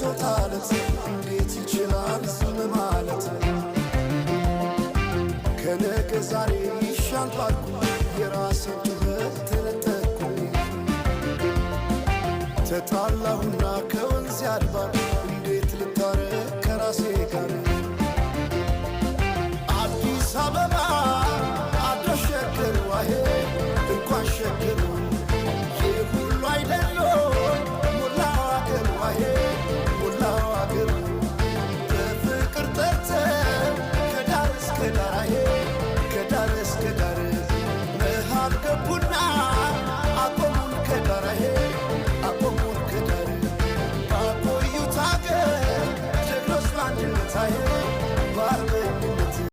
ደርሶታለት እንዴት ይችላል ዝም ማለት? ከነገ ዛሬ ይሻል ባልኩ የራሴን ጩኸት ተነጠቅኩ። ተጣላሁና